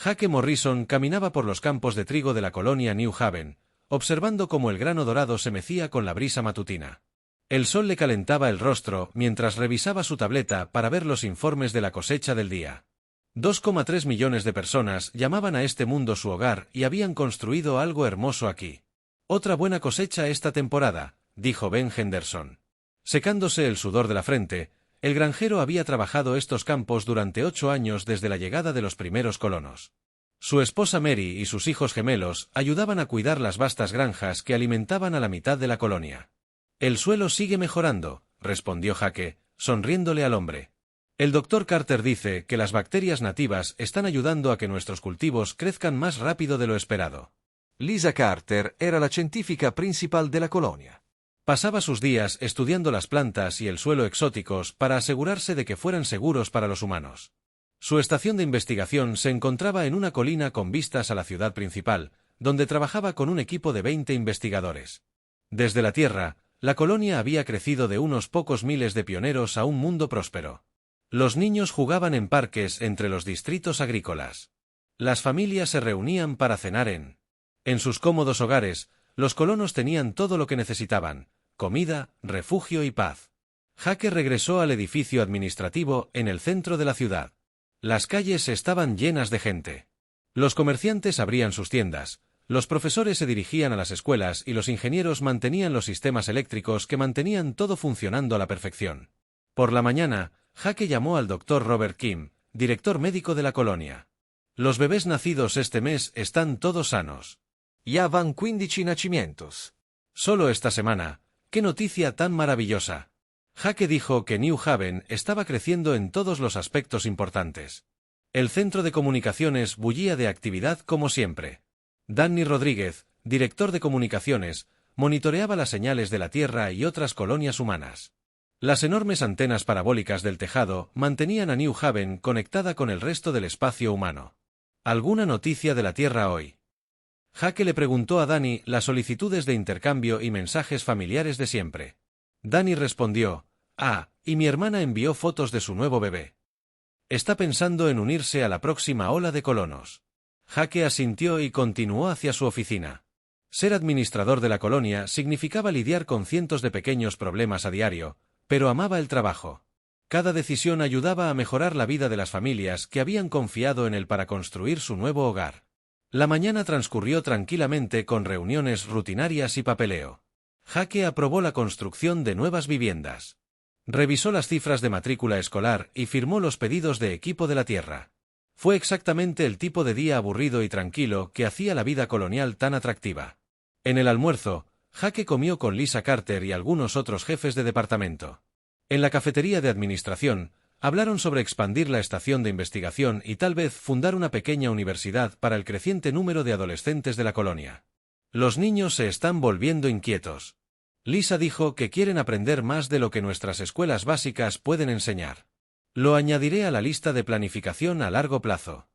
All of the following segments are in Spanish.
Jake Morrison caminaba por los campos de trigo de la colonia New Haven, observando cómo el grano dorado se mecía con la brisa matutina. El sol le calentaba el rostro mientras revisaba su tableta para ver los informes de la cosecha del día. 2,3 millones de personas llamaban a este mundo su hogar y habían construido algo hermoso aquí. Otra buena cosecha esta temporada, dijo Ben Henderson. Secándose el sudor de la frente, el granjero había trabajado estos campos durante 8 años desde la llegada de los primeros colonos. Su esposa Mary y sus hijos gemelos ayudaban a cuidar las vastas granjas que alimentaban a la mitad de la colonia. El suelo sigue mejorando, respondió Jake, sonriéndole al hombre. El Dr. Carter dice que las bacterias nativas están ayudando a que nuestros cultivos crezcan más rápido de lo esperado. Lisa Carter era la científica principal de la colonia. Pasaba sus días estudiando las plantas y el suelo exóticos para asegurarse de que fueran seguros para los humanos. Su estación de investigación se encontraba en una colina con vistas a la ciudad principal, donde trabajaba con un equipo de 20 investigadores. Desde la Tierra, la colonia había crecido de unos pocos miles de pioneros a un mundo próspero. Los niños jugaban en parques entre los distritos agrícolas. Las familias se reunían para cenar en sus cómodos hogares. Los colonos tenían todo lo que necesitaban: comida, refugio y paz. Jake regresó al edificio administrativo en el centro de la ciudad. Las calles estaban llenas de gente. Los comerciantes abrían sus tiendas, los profesores se dirigían a las escuelas y los ingenieros mantenían los sistemas eléctricos que mantenían todo funcionando a la perfección. Por la mañana, Jake llamó al Dr. Robert Kim, director médico de la colonia. Los bebés nacidos este mes están todos sanos. Ya van 15 nacimientos. Solo esta semana. ¡Qué noticia tan maravillosa! Jake dijo que New Haven estaba creciendo en todos los aspectos importantes. El centro de comunicaciones bullía de actividad como siempre. Danny Rodríguez, director de comunicaciones, monitoreaba las señales de la Tierra y otras colonias humanas. Las enormes antenas parabólicas del tejado mantenían a New Haven conectada con el resto del espacio humano. ¿Alguna noticia de la Tierra hoy? Jake le preguntó a Danny las solicitudes de intercambio y mensajes familiares de siempre. Danny respondió: y mi hermana envió fotos de su nuevo bebé. Está pensando en unirse a la próxima ola de colonos. Jake asintió y continuó hacia su oficina. Ser administrador de la colonia significaba lidiar con cientos de pequeños problemas a diario, pero amaba el trabajo. Cada decisión ayudaba a mejorar la vida de las familias que habían confiado en él para construir su nuevo hogar. La mañana transcurrió tranquilamente con reuniones rutinarias y papeleo. Jake aprobó la construcción de nuevas viviendas. Revisó las cifras de matrícula escolar y firmó los pedidos de equipo de la Tierra. Fue exactamente el tipo de día aburrido y tranquilo que hacía la vida colonial tan atractiva. En el almuerzo, Jake comió con Lisa Carter y algunos otros jefes de departamento. En la cafetería de administración, hablaron sobre expandir la estación de investigación y tal vez fundar una pequeña universidad para el creciente número de adolescentes de la colonia. Los niños se están volviendo inquietos. Lisa dijo que quieren aprender más de lo que nuestras escuelas básicas pueden enseñar. Lo añadiré a la lista de planificación a largo plazo.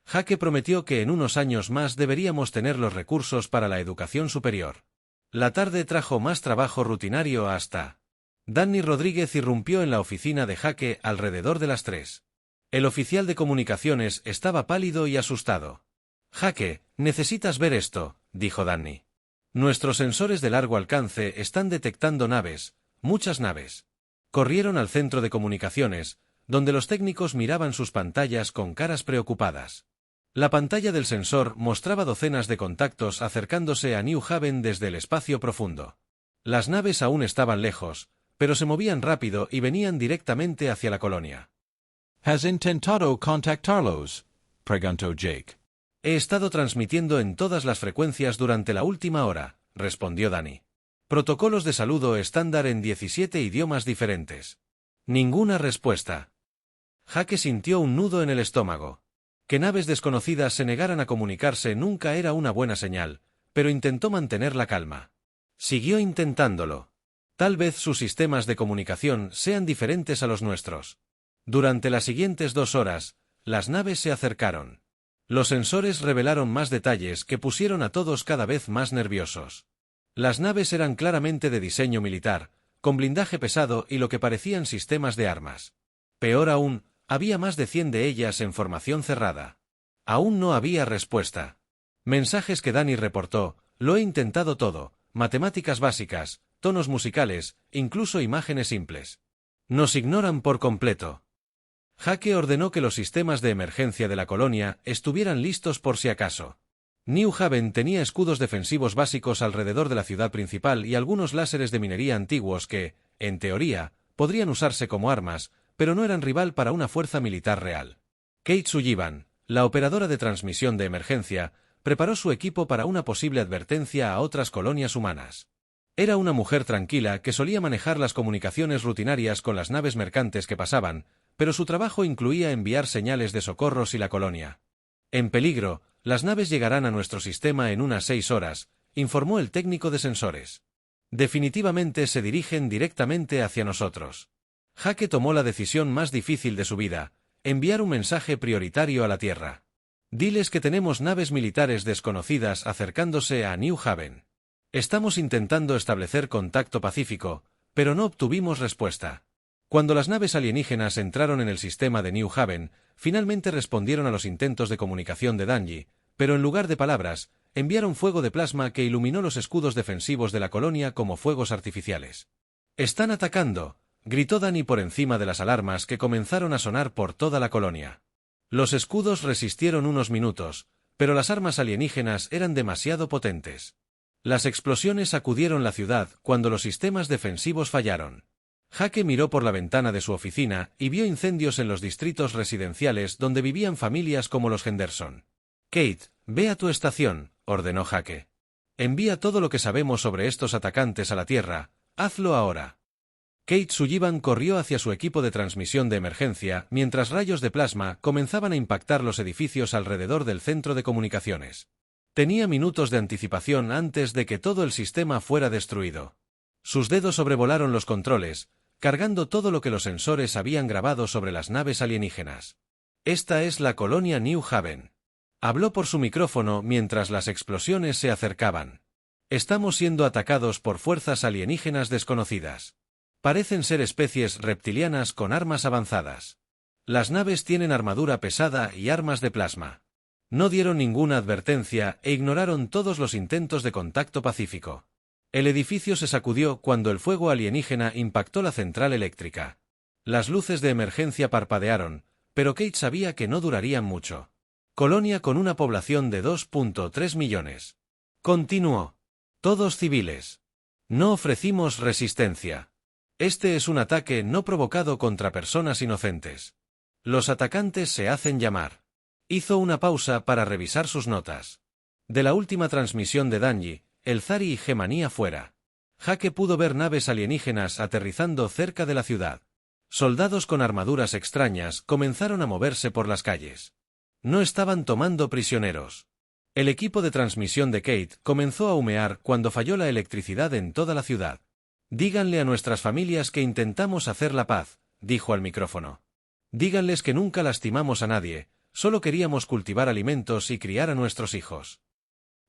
Jake prometió que en unos años más deberíamos tener los recursos para la educación superior. La tarde trajo más trabajo rutinario hasta. Danny Rodríguez irrumpió en la oficina de Jake alrededor de las 3. El oficial de comunicaciones estaba pálido y asustado. Jake, necesitas ver esto, dijo Danny. Nuestros sensores de largo alcance están detectando naves, muchas naves. Corrieron al centro de comunicaciones, donde los técnicos miraban sus pantallas con caras preocupadas. La pantalla del sensor mostraba docenas de contactos acercándose a New Haven desde el espacio profundo. Las naves aún estaban lejos, pero se movían rápido y venían directamente hacia la colonia. ¿Has intentado contactarlos?, preguntó Jake. He estado transmitiendo en todas las frecuencias durante la última hora, respondió Danny. Protocolos de saludo estándar en 17 idiomas diferentes. Ninguna respuesta. Jake sintió un nudo en el estómago. Que naves desconocidas se negaran a comunicarse nunca era una buena señal, pero intentó mantener la calma. Siguió intentándolo. Tal vez sus sistemas de comunicación sean diferentes a los nuestros. Durante las siguientes 2 horas, las naves se acercaron. Los sensores revelaron más detalles que pusieron a todos cada vez más nerviosos. Las naves eran claramente de diseño militar, con blindaje pesado y lo que parecían sistemas de armas. Peor aún, había más de 100 de ellas en formación cerrada. Aún no había respuesta. Mensajes que Danny reportó: lo he intentado todo, matemáticas básicas, tonos musicales, incluso imágenes simples. Nos ignoran por completo. Jake ordenó que los sistemas de emergencia de la colonia estuvieran listos por si acaso. New Haven tenía escudos defensivos básicos alrededor de la ciudad principal y algunos láseres de minería antiguos que, en teoría, podrían usarse como armas, pero no eran rival para una fuerza militar real. Kate Sullivan, la operadora de transmisión de emergencia, preparó su equipo para una posible advertencia a otras colonias humanas. Era una mujer tranquila que solía manejar las comunicaciones rutinarias con las naves mercantes que pasaban, pero su trabajo incluía enviar señales de socorro si la colonia. En peligro, las naves llegarán a nuestro sistema en unas 6 horas, informó el técnico de sensores. Definitivamente se dirigen directamente hacia nosotros. Jake tomó la decisión más difícil de su vida: enviar un mensaje prioritario a la Tierra. Diles que tenemos naves militares desconocidas acercándose a New Haven. Estamos intentando establecer contacto pacífico, pero no obtuvimos respuesta. Cuando las naves alienígenas entraron en el sistema de New Haven, finalmente respondieron a los intentos de comunicación de Danny, pero en lugar de palabras, enviaron fuego de plasma que iluminó los escudos defensivos de la colonia como fuegos artificiales. «¡Están atacando!», gritó Danny por encima de las alarmas que comenzaron a sonar por toda la colonia. Los escudos resistieron unos minutos, pero las armas alienígenas eran demasiado potentes. Las explosiones sacudieron la ciudad cuando los sistemas defensivos fallaron. Jake miró por la ventana de su oficina y vio incendios en los distritos residenciales donde vivían familias como los Henderson. «Kate, ve a tu estación», ordenó Jake. «Envía todo lo que sabemos sobre estos atacantes a la Tierra, hazlo ahora». Kate Sullivan corrió hacia su equipo de transmisión de emergencia mientras rayos de plasma comenzaban a impactar los edificios alrededor del centro de comunicaciones. Tenía minutos de anticipación antes de que todo el sistema fuera destruido. Sus dedos sobrevolaron los controles, cargando todo lo que los sensores habían grabado sobre las naves alienígenas. «Esta es la colonia New Haven». Habló por su micrófono mientras las explosiones se acercaban. «Estamos siendo atacados por fuerzas alienígenas desconocidas. Parecen ser especies reptilianas con armas avanzadas. Las naves tienen armadura pesada y armas de plasma. No dieron ninguna advertencia e ignoraron todos los intentos de contacto pacífico». El edificio se sacudió cuando el fuego alienígena impactó la central eléctrica. Las luces de emergencia parpadearon, pero Kate sabía que no durarían mucho. Colonia con una población de 2.3 millones. Continuó. «Todos civiles. No ofrecimos resistencia. Este es un ataque no provocado contra personas inocentes. Los atacantes se hacen llamar». Hizo una pausa para revisar sus notas. De la última transmisión de Danny, el Zari y Gemanía fuera. Jake pudo ver naves alienígenas aterrizando cerca de la ciudad. Soldados con armaduras extrañas comenzaron a moverse por las calles. No estaban tomando prisioneros. El equipo de transmisión de Kate comenzó a humear cuando falló la electricidad en toda la ciudad. «Díganle a nuestras familias que intentamos hacer la paz», dijo al micrófono. «Díganles que nunca lastimamos a nadie, solo queríamos cultivar alimentos y criar a nuestros hijos».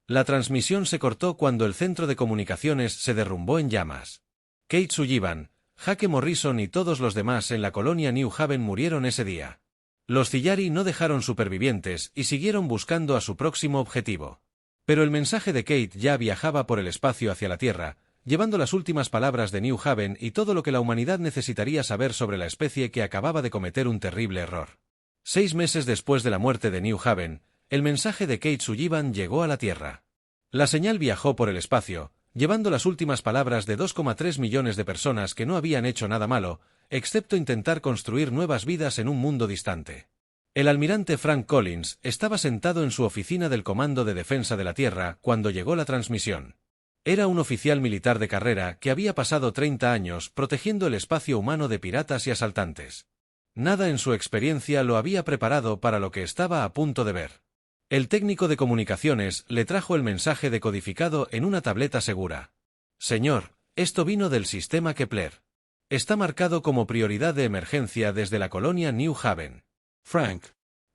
La transmisión se cortó cuando el centro de comunicaciones se derrumbó en llamas. Kate Sullivan, Jake Morrison y todos los demás en la colonia New Haven murieron ese día. Los Cillari no dejaron supervivientes y siguieron buscando a su próximo objetivo. Pero el mensaje de Kate ya viajaba por el espacio hacia la Tierra, llevando las últimas palabras de New Haven y todo lo que la humanidad necesitaría saber sobre la especie que acababa de cometer un terrible error. 6 meses después de la muerte de New Haven, el mensaje de Kate Sullivan llegó a la Tierra. La señal viajó por el espacio, llevando las últimas palabras de 2,3 millones de personas que no habían hecho nada malo, excepto intentar construir nuevas vidas en un mundo distante. El almirante Frank Collins estaba sentado en su oficina del Comando de Defensa de la Tierra cuando llegó la transmisión. Era un oficial militar de carrera que había pasado 30 años protegiendo el espacio humano de piratas y asaltantes. Nada en su experiencia lo había preparado para lo que estaba a punto de ver. El técnico de comunicaciones le trajo el mensaje decodificado en una tableta segura. «Señor, esto vino del sistema Kepler. Está marcado como prioridad de emergencia desde la colonia New Haven». Frank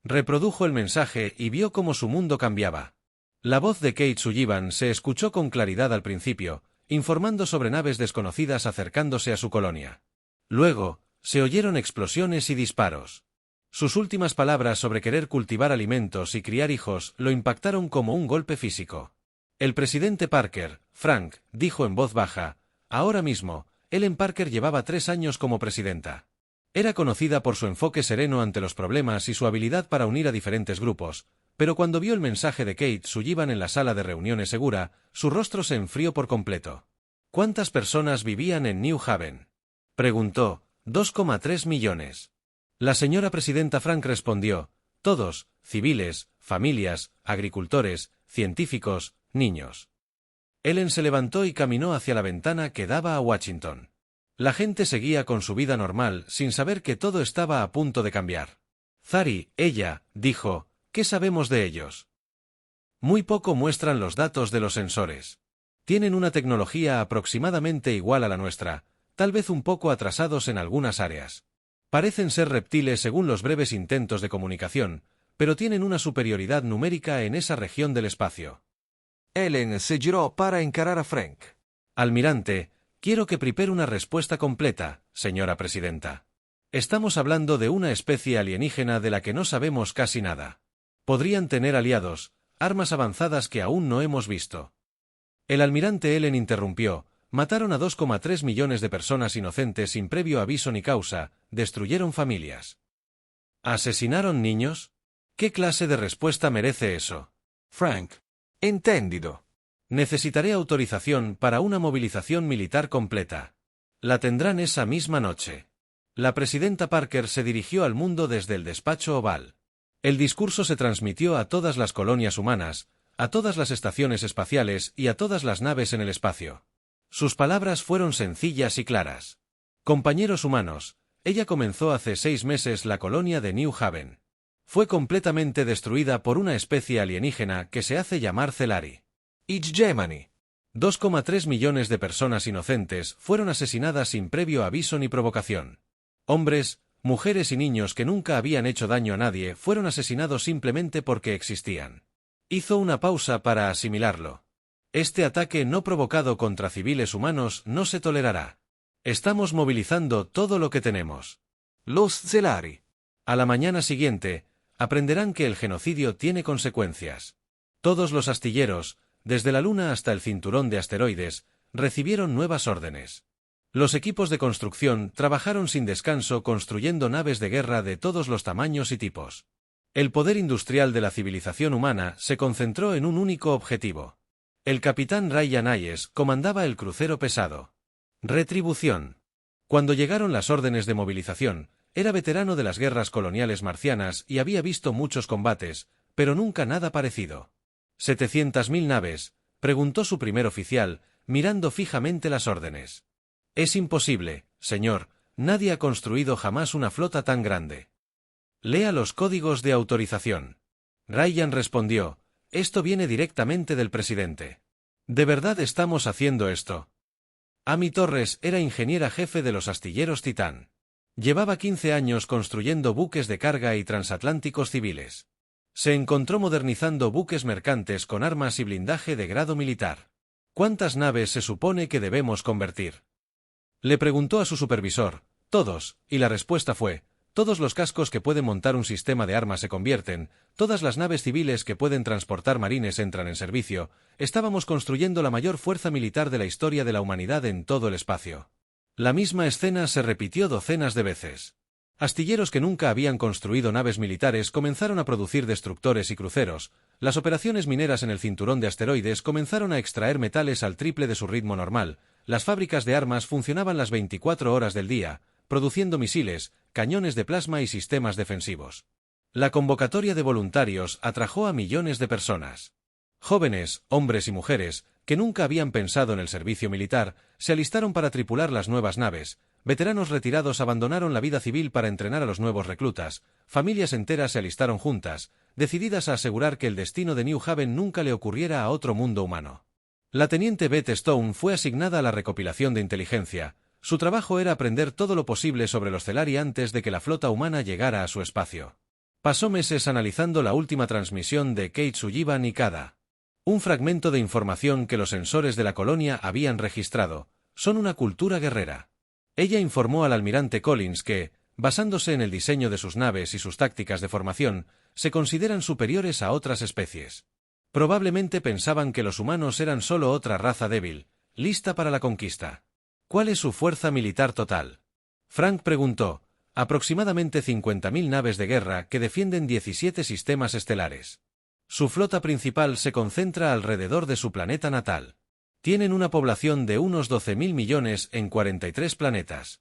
reprodujo el mensaje y vio cómo su mundo cambiaba. La voz de Kate Sullivan se escuchó con claridad al principio, informando sobre naves desconocidas acercándose a su colonia. Luego, se oyeron explosiones y disparos. Sus últimas palabras sobre querer cultivar alimentos y criar hijos lo impactaron como un golpe físico. El presidente Parker, Frank, dijo en voz baja, ahora mismo, Ellen Parker llevaba 3 años como presidenta. Era conocida por su enfoque sereno ante los problemas y su habilidad para unir a diferentes grupos, pero cuando vio el mensaje de Kate Sullivan en la sala de reuniones segura, su rostro se enfrió por completo. ¿Cuántas personas vivían en New Haven?, preguntó. 2,3 millones. La señora presidenta Frank respondió, todos, civiles, familias, agricultores, científicos, niños. Ellen se levantó y caminó hacia la ventana que daba a Washington. La gente seguía con su vida normal sin saber que todo estaba a punto de cambiar. Zari, ella, dijo, ¿qué sabemos de ellos? Muy poco muestran los datos de los sensores. Tienen una tecnología aproximadamente igual a la nuestra, tal vez un poco atrasados en algunas áreas. Parecen ser reptiles según los breves intentos de comunicación, pero tienen una superioridad numérica en esa región del espacio. Ellen se giró para encarar a Frank. Almirante, quiero que prepare una respuesta completa, señora presidenta. Estamos hablando de una especie alienígena de la que no sabemos casi nada. Podrían tener aliados, armas avanzadas que aún no hemos visto. El almirante Ellen interrumpió. Mataron a 2,3 millones de personas inocentes sin previo aviso ni causa, destruyeron familias. ¿Asesinaron niños? ¿Qué clase de respuesta merece eso? Frank. Entendido. Necesitaré autorización para una movilización militar completa. La tendrán esa misma noche. La presidenta Parker se dirigió al mundo desde el despacho oval. El discurso se transmitió a todas las colonias humanas, a todas las estaciones espaciales y a todas las naves en el espacio. Sus palabras fueron sencillas y claras. Compañeros humanos, ella comenzó hace 6 meses la colonia de New Haven. Fue completamente destruida por una especie alienígena que se hace llamar Celari. Hegemony. 2,3 millones de personas inocentes fueron asesinadas sin previo aviso ni provocación. Hombres, mujeres y niños que nunca habían hecho daño a nadie fueron asesinados simplemente porque existían. Hizo una pausa para asimilarlo. Este ataque no provocado contra civiles humanos no se tolerará. Estamos movilizando todo lo que tenemos. Los Celari. A la mañana siguiente, aprenderán que el genocidio tiene consecuencias. Todos los astilleros, desde la Luna hasta el cinturón de asteroides, recibieron nuevas órdenes. Los equipos de construcción trabajaron sin descanso construyendo naves de guerra de todos los tamaños y tipos. El poder industrial de la civilización humana se concentró en un único objetivo. El capitán Ryan Hayes comandaba el crucero pesado. Retribución. Cuando llegaron las órdenes de movilización, era veterano de las guerras coloniales marcianas y había visto muchos combates, pero nunca nada parecido. ¿700.000 naves?, preguntó su primer oficial, mirando fijamente las órdenes. Es imposible, señor, nadie ha construido jamás una flota tan grande. Lea los códigos de autorización. Ryan respondió, esto viene directamente del presidente. ¿De verdad estamos haciendo esto? Amy Torres era ingeniera jefe de los astilleros Titán. Llevaba 15 años construyendo buques de carga y transatlánticos civiles. Se encontró modernizando buques mercantes con armas y blindaje de grado militar. ¿Cuántas naves se supone que debemos convertir? Le preguntó a su supervisor. Todos, y la respuesta fue, todos los cascos que pueden montar un sistema de armas se convierten, todas las naves civiles que pueden transportar marines entran en servicio. Estábamos construyendo la mayor fuerza militar de la historia de la humanidad en todo el espacio. La misma escena se repitió docenas de veces. Astilleros que nunca habían construido naves militares comenzaron a producir destructores y cruceros. Las operaciones mineras en el cinturón de asteroides comenzaron a extraer metales al triple de su ritmo normal. Las fábricas de armas funcionaban las 24 horas del día, produciendo misiles, cañones de plasma y sistemas defensivos. La convocatoria de voluntarios atrajo a millones de personas. Jóvenes, hombres y mujeres, que nunca habían pensado en el servicio militar, se alistaron para tripular las nuevas naves. Veteranos retirados abandonaron la vida civil para entrenar a los nuevos reclutas. Familias enteras se alistaron juntas, decididas a asegurar que el destino de New Haven nunca le ocurriera a otro mundo humano. La teniente Beth Stone fue asignada a la recopilación de inteligencia. Su trabajo era aprender todo lo posible sobre los Celari antes de que la flota humana llegara a su espacio. Pasó meses analizando la última transmisión de Kate Sullivan y Kada. Un fragmento de información que los sensores de la colonia habían registrado. Son una cultura guerrera. Ella informó al almirante Collins que, Basándose en el diseño de sus naves y sus tácticas de formación, se consideran superiores a otras especies. Probablemente pensaban que los humanos eran solo otra raza débil, lista para la conquista. ¿Cuál es su fuerza militar total? Frank preguntó. Aproximadamente 50.000 naves de guerra que defienden 17 sistemas estelares. Su flota principal se concentra alrededor de su planeta natal. Tienen una población de unos 12.000 millones en 43 planetas.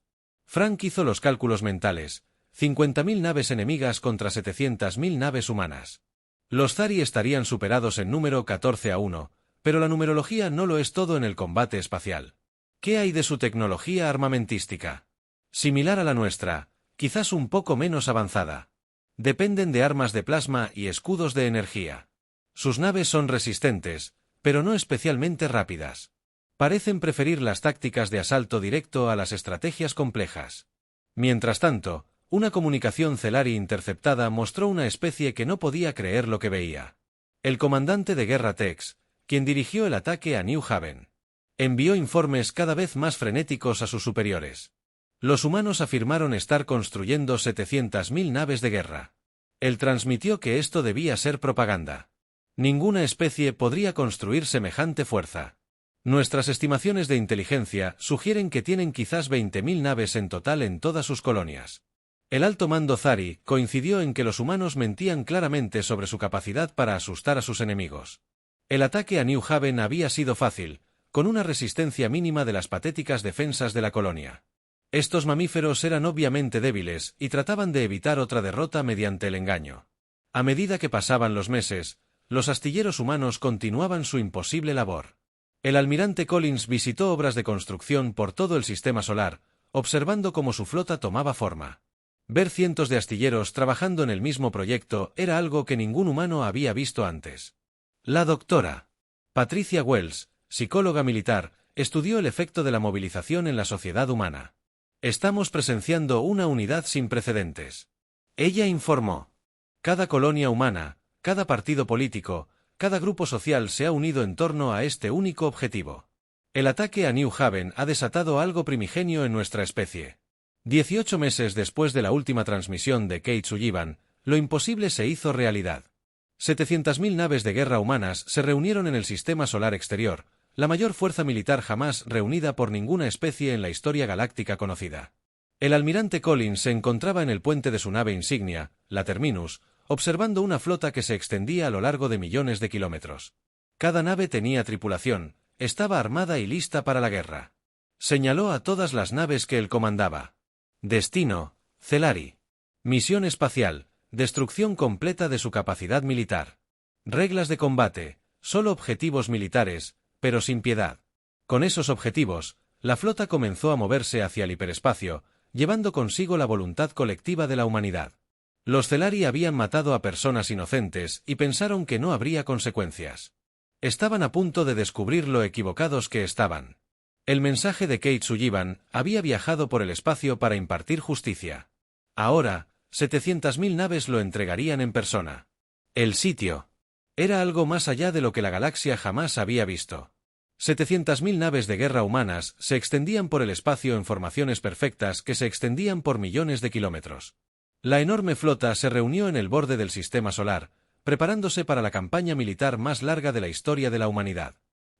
Frank hizo los cálculos mentales. 50.000 naves enemigas contra 700.000 naves humanas. Los Zari estarían superados en número 14-1, pero la numerología no lo es todo en el combate espacial. ¿Qué hay de su tecnología armamentística? Similar a la nuestra, quizás un poco menos avanzada. Dependen de armas de plasma y escudos de energía. Sus naves son resistentes, pero no especialmente rápidas. Parecen preferir las tácticas de asalto directo a las estrategias complejas. Mientras tanto, una comunicación Celari interceptada mostró una especie que no podía creer lo que veía. El comandante de guerra Tex, quien dirigió el ataque a New Haven, envió informes cada vez más frenéticos a sus superiores. Los humanos afirmaron estar construyendo 700.000 naves de guerra. Él transmitió que esto debía ser propaganda. Ninguna especie podría construir semejante fuerza. Nuestras estimaciones de inteligencia sugieren que tienen quizás 20.000 naves en total en todas sus colonias. El alto mando Zari coincidió en que los humanos mentían claramente sobre su capacidad para asustar a sus enemigos. El ataque a New Haven había sido fácil, con una resistencia mínima de las patéticas defensas de la colonia. Estos mamíferos eran obviamente débiles y trataban de evitar otra derrota mediante el engaño. A medida que pasaban los meses, los astilleros humanos continuaban su imposible labor. El almirante Collins visitó obras de construcción por todo el sistema solar, observando cómo su flota tomaba forma. Ver cientos de astilleros trabajando en el mismo proyecto era algo que ningún humano había visto antes. La doctora Patricia Wells, psicóloga militar, estudió el efecto de la movilización en la sociedad humana. Estamos presenciando una unidad sin precedentes. Ella informó. Cada colonia humana, cada partido político, cada grupo social se ha unido en torno a este único objetivo. El ataque a New Haven ha desatado algo primigenio en nuestra especie. 18 meses después de la última transmisión de Kate Sullivan, lo imposible se hizo realidad. 700.000 naves de guerra humanas se reunieron en el sistema solar exterior, la mayor fuerza militar jamás reunida por ninguna especie en la historia galáctica conocida. El almirante Collins se encontraba en el puente de su nave insignia, la Terminus, observando una flota que se extendía a lo largo de millones de kilómetros. Cada nave tenía tripulación, estaba armada y lista para la guerra. Señaló a todas las naves que él comandaba. Destino, Celari. Misión espacial, destrucción completa de su capacidad militar. Reglas de combate, solo objetivos militares, pero sin piedad. Con esos objetivos, la flota comenzó a moverse hacia el hiperespacio, llevando consigo la voluntad colectiva de la humanidad. Los Celari habían matado a personas inocentes y pensaron que no habría consecuencias. Estaban a punto de descubrir lo equivocados que estaban. El mensaje de Kate Sullivan había viajado por el espacio para impartir justicia. Ahora, 700.000 naves lo entregarían en persona. El sitio era algo más allá de lo que la galaxia jamás había visto. 700.000 naves de guerra humanas se extendían por el espacio en formaciones perfectas que se extendían por millones de kilómetros. La enorme flota se reunió en el borde del sistema solar, preparándose para la campaña militar más larga de la historia de la humanidad.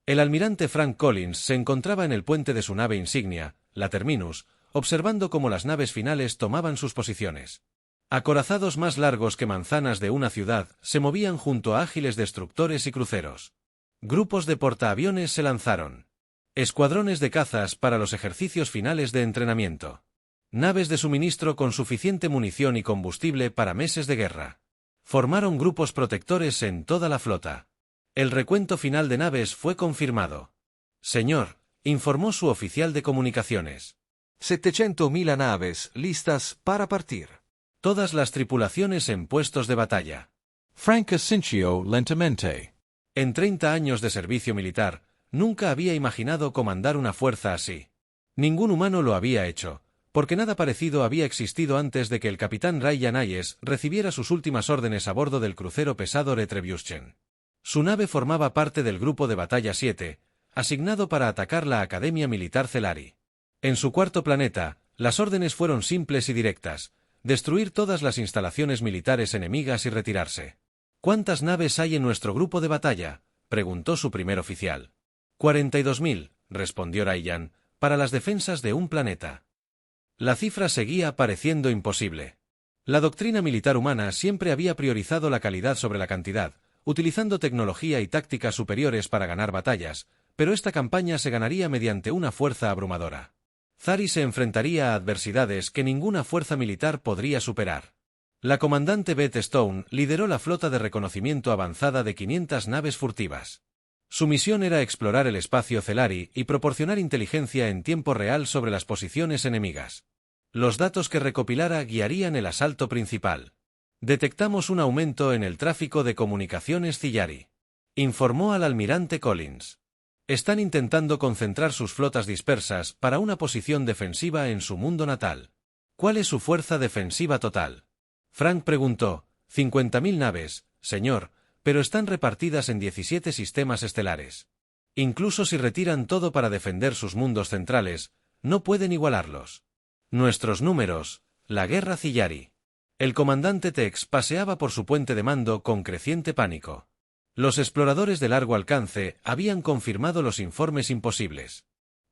El almirante Frank Collins se encontraba en el puente de su nave insignia, la Terminus, observando cómo las naves finales tomaban sus posiciones. Acorazados más largos que manzanas de una ciudad se movían junto a ágiles destructores y cruceros. Grupos de portaaviones se lanzaron. Escuadrones de cazas para los ejercicios finales de entrenamiento. Naves de suministro con suficiente munición y combustible para meses de guerra. Formaron grupos protectores en toda la flota. El recuento final de naves fue confirmado. Señor, informó su oficial de comunicaciones. 700.000 naves listas para partir. Todas las tripulaciones en puestos de batalla. Frank asintió lentamente. En 30 años de servicio militar, nunca había imaginado comandar una fuerza así. Ningún humano lo había hecho, porque nada parecido había existido antes de que el capitán Ryan Hayes recibiera sus últimas órdenes a bordo del crucero pesado Retribution. Su nave formaba parte del Grupo de Batalla 7, asignado para atacar la Academia Militar Celari. En su cuarto planeta, Las órdenes fueron simples y directas: destruir todas las instalaciones militares enemigas y retirarse. ¿Cuántas naves hay en nuestro grupo de batalla?, preguntó su primer oficial. 42.000, respondió Ryan, para las defensas de un planeta. La cifra seguía pareciendo imposible. La doctrina militar humana siempre había priorizado la calidad sobre la cantidad, utilizando tecnología y tácticas superiores para ganar batallas, pero esta campaña se ganaría mediante una fuerza abrumadora. Zari se enfrentaría a adversidades que ninguna fuerza militar podría superar. La comandante Beth Stone lideró la flota de reconocimiento avanzada de 500 naves furtivas. Su misión era explorar el espacio Celari y proporcionar inteligencia en tiempo real sobre las posiciones enemigas. Los datos que recopilara guiarían el asalto principal. Detectamos un aumento en el tráfico de comunicaciones Cillari, informó al almirante Collins. Están intentando concentrar sus flotas dispersas para una posición defensiva en su mundo natal. ¿Cuál es su fuerza defensiva total? Frank preguntó. 50.000 naves, señor, pero están repartidas en 17 sistemas estelares. Incluso si retiran todo para defender sus mundos centrales, no pueden igualarlos. Nuestros números, la guerra Cillari. El comandante Tex paseaba por su puente de mando con creciente pánico. Los exploradores de largo alcance habían confirmado los informes imposibles.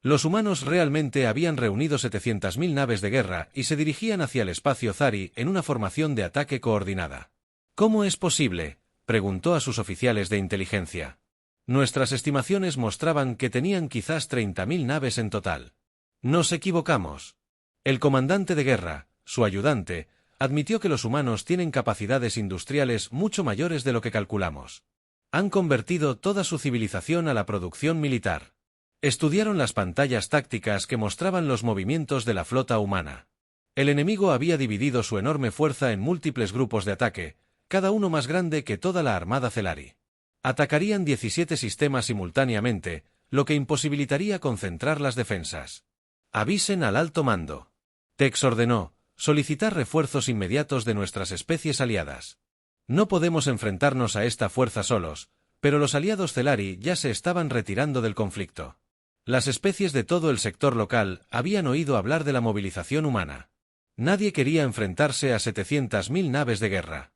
Los humanos realmente habían reunido 700.000 naves de guerra y se dirigían hacia el espacio Zari en una formación de ataque coordinada. ¿Cómo es posible?, preguntó a sus oficiales de inteligencia. Nuestras estimaciones mostraban que tenían quizás 30.000 naves en total. Nos equivocamos. El comandante de guerra, su ayudante, admitió que los humanos tienen capacidades industriales mucho mayores de lo que calculamos. Han convertido toda su civilización a la producción militar. Estudiaron las pantallas tácticas que mostraban los movimientos de la flota humana. El enemigo había dividido su enorme fuerza en múltiples grupos de ataque, cada uno más grande que toda la armada Celari. Atacarían 17 sistemas simultáneamente, lo que imposibilitaría concentrar las defensas. Avisen al alto mando. Tex ordenó: solicitar refuerzos inmediatos de nuestras especies aliadas. No podemos enfrentarnos a esta fuerza solos, pero los aliados Celari ya se estaban retirando del conflicto. Las especies de todo el sector local habían oído hablar de la movilización humana. Nadie quería enfrentarse a 700.000 naves de guerra.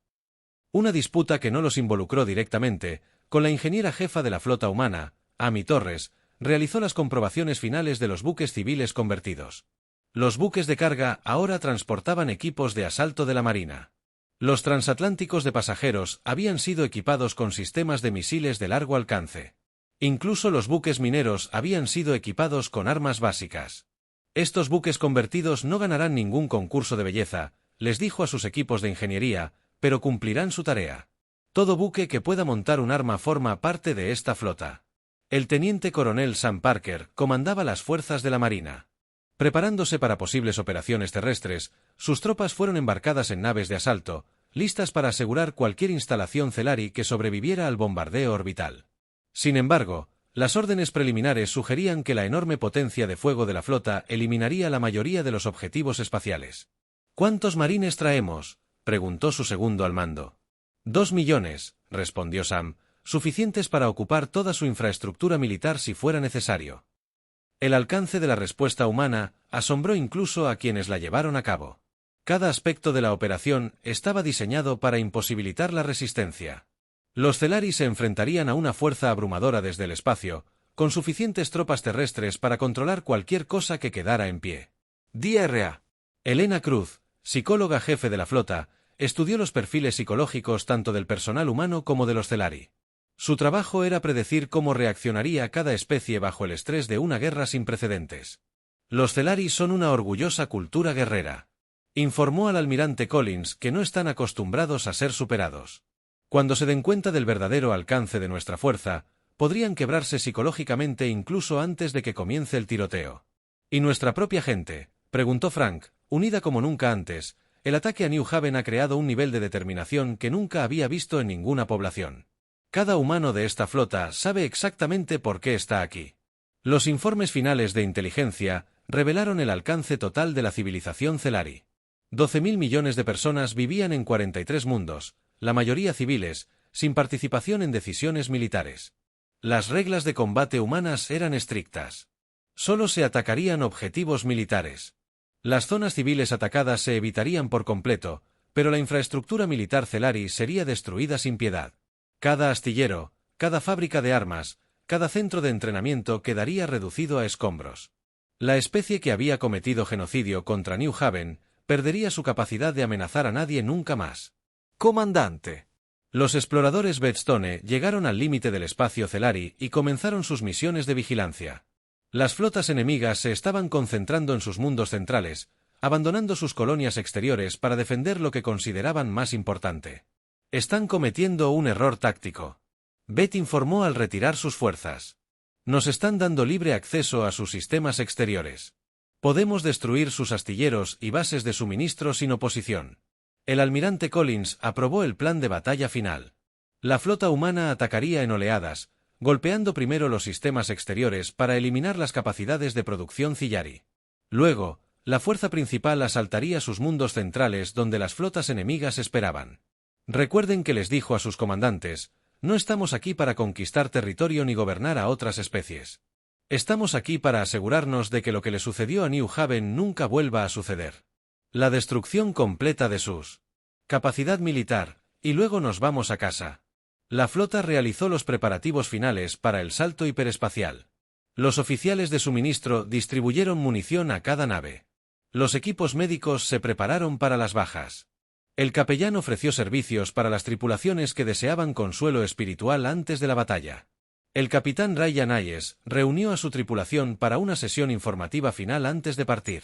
Una disputa que no los involucró directamente, con la ingeniera jefa de la flota humana, Amy Torres, realizó las comprobaciones finales de los buques civiles convertidos. Los buques de carga ahora transportaban equipos de asalto de la Marina. Los transatlánticos de pasajeros habían sido equipados con sistemas de misiles de largo alcance. Incluso los buques mineros habían sido equipados con armas básicas. Estos buques convertidos no ganarán ningún concurso de belleza, les dijo a sus equipos de ingeniería, pero cumplirán su tarea. Todo buque que pueda montar un arma forma parte de esta flota. El teniente coronel Sam Parker comandaba las fuerzas de la Marina. Preparándose para posibles operaciones terrestres, sus tropas fueron embarcadas en naves de asalto, listas para asegurar cualquier instalación Celari que sobreviviera al bombardeo orbital. Sin embargo, las órdenes preliminares sugerían que la enorme potencia de fuego de la flota eliminaría la mayoría de los objetivos espaciales. ¿Cuántos marines traemos?, preguntó su segundo al mando. 2 millones, respondió Sam, suficientes para ocupar toda su infraestructura militar si fuera necesario. El alcance de la respuesta humana asombró incluso a quienes la llevaron a cabo. Cada aspecto de la operación estaba diseñado para imposibilitar la resistencia. Los Celari se enfrentarían a una fuerza abrumadora desde el espacio, con suficientes tropas terrestres para controlar cualquier cosa que quedara en pie. Dra. Elena Cruz, psicóloga jefe de la flota, estudió los perfiles psicológicos tanto del personal humano como de los Celari. Su trabajo era predecir cómo reaccionaría cada especie bajo el estrés de una guerra sin precedentes. Los Celari son una orgullosa cultura guerrera. Informó al almirante Collins que no están acostumbrados a ser superados. Cuando se den cuenta del verdadero alcance de nuestra fuerza, podrían quebrarse psicológicamente incluso antes de que comience el tiroteo. ¿Y nuestra propia gente?, preguntó Frank, unida como nunca antes. El ataque a New Haven ha creado un nivel de determinación que nunca había visto en ninguna población. Cada humano de esta flota sabe exactamente por qué está aquí. Los informes finales de inteligencia revelaron el alcance total de la civilización Celari. 12.000 millones de personas vivían en 43 mundos, la mayoría civiles, sin participación en decisiones militares. Las reglas de combate humanas eran estrictas. Solo se atacarían objetivos militares. Las zonas civiles atacadas se evitarían por completo, pero la infraestructura militar Celari sería destruida sin piedad. Cada astillero, cada fábrica de armas, cada centro de entrenamiento quedaría reducido a escombros. La especie que había cometido genocidio contra New Haven perdería su capacidad de amenazar a nadie nunca más. Comandante. Los exploradores Bedstone llegaron al límite del espacio Celari y comenzaron sus misiones de vigilancia. Las flotas enemigas se estaban concentrando en sus mundos centrales, abandonando sus colonias exteriores para defender lo que consideraban más importante. Están cometiendo un error táctico. Bet informó al retirar sus fuerzas. Nos están dando libre acceso a sus sistemas exteriores. Podemos destruir sus astilleros y bases de suministro sin oposición. El almirante Collins aprobó el plan de batalla final. La flota humana atacaría en oleadas, golpeando primero los sistemas exteriores para eliminar las capacidades de producción Cillari. Luego, la fuerza principal asaltaría sus mundos centrales donde las flotas enemigas esperaban. Recuerden que les dijo a sus comandantes: no estamos aquí para conquistar territorio ni gobernar a otras especies. Estamos aquí para asegurarnos de que lo que le sucedió a New Haven nunca vuelva a suceder. La destrucción completa de sus capacidad militar, y luego nos vamos a casa. La flota realizó los preparativos finales para el salto hiperespacial. Los oficiales de suministro distribuyeron munición a cada nave. Los equipos médicos se prepararon para las bajas. El capellán ofreció servicios para las tripulaciones que deseaban consuelo espiritual antes de la batalla. El capitán Ryan Hayes reunió a su tripulación para una sesión informativa final antes de partir.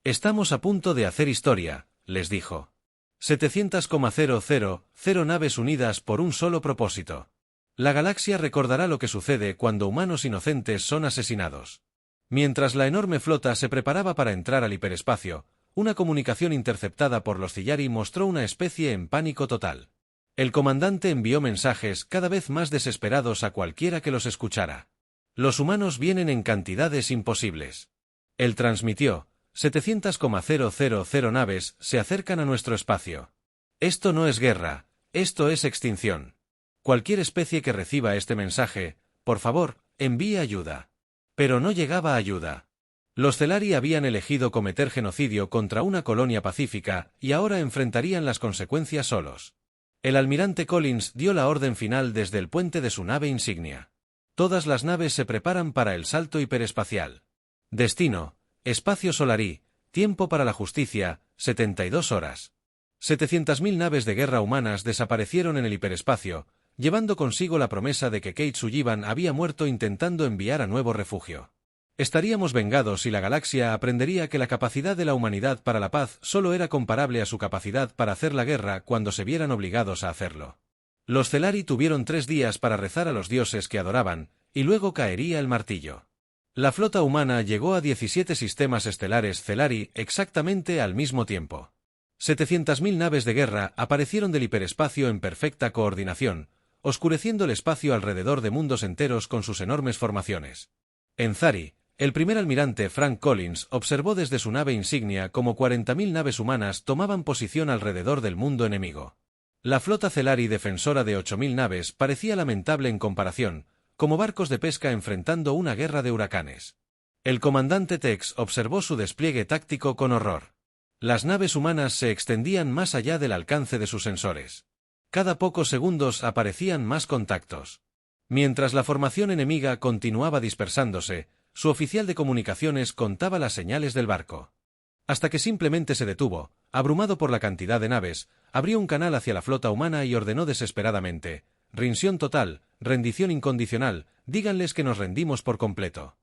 Estamos a punto de hacer historia, les dijo. 700,000 naves unidas por un solo propósito. La galaxia recordará lo que sucede cuando humanos inocentes son asesinados. Mientras la enorme flota se preparaba para entrar al hiperespacio, una comunicación interceptada por los Cillari mostró una especie en pánico total. El comandante envió mensajes cada vez más desesperados a cualquiera que los escuchara. Los humanos vienen en cantidades imposibles. Él transmitió: 700,000 naves se acercan a nuestro espacio. Esto no es guerra, esto es extinción. Cualquier especie que reciba este mensaje, por favor, envíe ayuda. Pero no llegaba ayuda. Los Celari habían elegido cometer genocidio contra una colonia pacífica y ahora enfrentarían las consecuencias solos. El almirante Collins dio la orden final desde el puente de su nave insignia. Todas las naves se preparan para el salto hiperespacial. Destino: Espacio Solarí, tiempo para la justicia, 72 horas. 700.000 naves de guerra humanas desaparecieron en el hiperespacio, llevando consigo la promesa de que Kate Sullivan había muerto intentando enviar a nuevo refugio. Estaríamos vengados y la galaxia aprendería que la capacidad de la humanidad para la paz solo era comparable a su capacidad para hacer la guerra cuando se vieran obligados a hacerlo. Los Celari tuvieron 3 días para rezar a los dioses que adoraban, y luego caería el martillo. La flota humana llegó a 17 sistemas estelares Celari exactamente al mismo tiempo. 700.000 naves de guerra aparecieron del hiperespacio en perfecta coordinación, oscureciendo el espacio alrededor de mundos enteros con sus enormes formaciones. En Zari, el primer almirante Frank Collins observó desde su nave insignia cómo 40.000 naves humanas tomaban posición alrededor del mundo enemigo. La flota Celari defensora de 8.000 naves parecía lamentable en comparación, como barcos de pesca enfrentando una guerra de huracanes. El comandante Tex observó su despliegue táctico con horror. Las naves humanas se extendían más allá del alcance de sus sensores. Cada pocos segundos aparecían más contactos. Mientras la formación enemiga continuaba dispersándose, su oficial de comunicaciones contaba las señales del barco. Hasta que simplemente se detuvo, abrumado por la cantidad de naves, abrió un canal hacia la flota humana y ordenó desesperadamente: rendición total, rendición incondicional, díganles que nos rendimos por completo.